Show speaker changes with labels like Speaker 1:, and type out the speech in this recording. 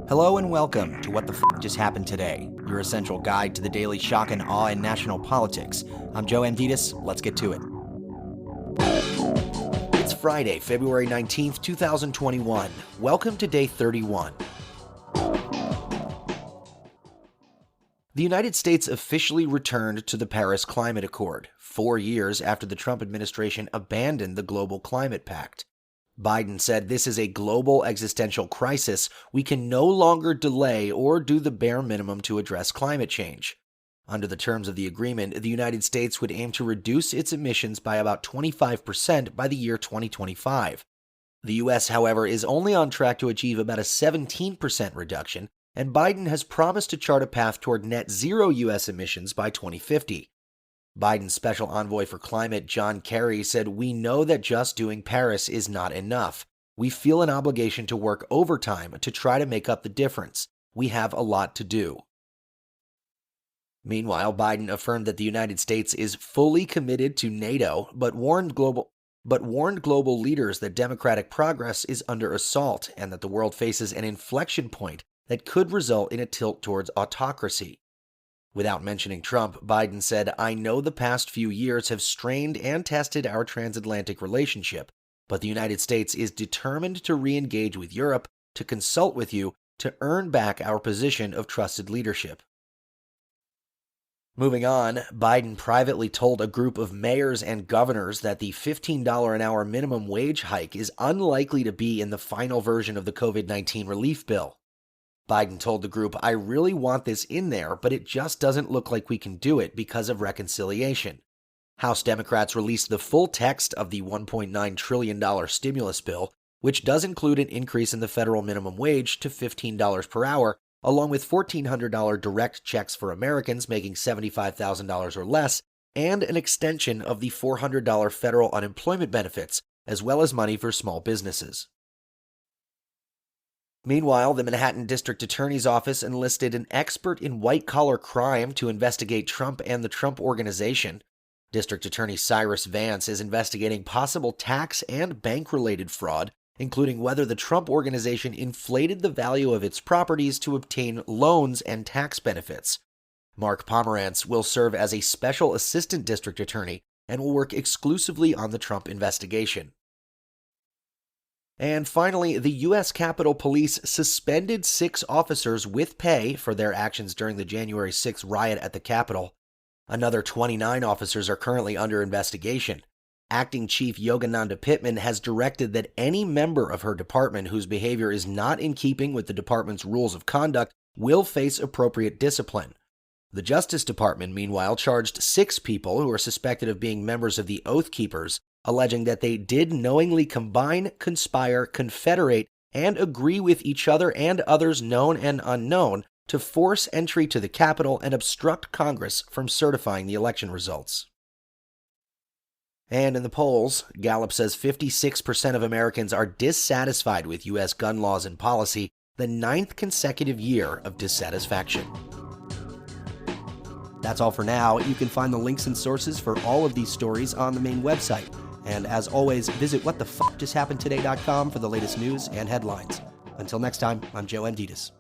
Speaker 1: Hello and welcome to What the F Just Happened Today, your essential guide to the daily shock and awe in national politics. I'm Joe Amditis. Let's get to it. It's Friday, February 19th, 2021. Welcome to day 31. The United States officially returned to the Paris Climate Accord, 4 years after the Trump administration abandoned the Global Climate Pact. Biden said this is a global existential crisis. We can no longer delay or do the bare minimum to address climate change. Under the terms of the agreement, the United States would aim to reduce its emissions by about 25% by the year 2025. The U.S., however, is only on track to achieve about a 17% reduction, and Biden has promised to chart a path toward net zero U.S. emissions by 2050. Biden's special envoy for climate, John Kerry, said, "We know that just doing Paris is not enough. We feel an obligation to work overtime to try to make up the difference. We have a lot to do." Meanwhile, Biden affirmed that the United States is fully committed to NATO, but warned global leaders that democratic progress is under assault and that the world faces an inflection point that could result in a tilt towards autocracy. Without mentioning Trump, Biden said, "I know the past few years have strained and tested our transatlantic relationship, but the United States is determined to re-engage with Europe, to consult with you, to earn back our position of trusted leadership." Moving on, Biden privately told a group of mayors and governors that the $15 an hour minimum wage hike is unlikely to be in the final version of the COVID-19 relief bill. Biden told the group, "I really want this in there, but it just doesn't look like we can do it because of reconciliation." House Democrats released the full text of the $1.9 trillion stimulus bill, which does include an increase in the federal minimum wage to $15 per hour, along with $1,400 direct checks for Americans making $75,000 or less, and an extension of the $400 federal unemployment benefits, as well as money for small businesses. Meanwhile, the Manhattan District Attorney's Office enlisted an expert in white-collar crime to investigate Trump and the Trump Organization. District Attorney Cyrus Vance is investigating possible tax and bank-related fraud, including whether the Trump Organization inflated the value of its properties to obtain loans and tax benefits. Mark Pomerantz will serve as a special assistant district attorney and will work exclusively on the Trump investigation. And finally, the U.S. Capitol Police suspended 6 officers with pay for their actions during the January 6th riot at the Capitol. Another 29 officers are currently under investigation. Acting Chief Yogananda Pittman has directed that any member of her department whose behavior is not in keeping with the department's rules of conduct will face appropriate discipline. The Justice Department, meanwhile, charged 6 people who are suspected of being members of the Oath Keepers, alleging that they did knowingly combine, conspire, confederate, and agree with each other and others known and unknown to force entry to the Capitol and obstruct Congress from certifying the election results. And in the polls, Gallup says 56% of Americans are dissatisfied with U.S. gun laws and policy, the 9th consecutive year of dissatisfaction. That's all for now. You can find the links and sources for all of these stories on the main website. And as always, visit whatthefjusthappenedtoday.com for the latest news and headlines. Until next time, I'm Joe Amditis.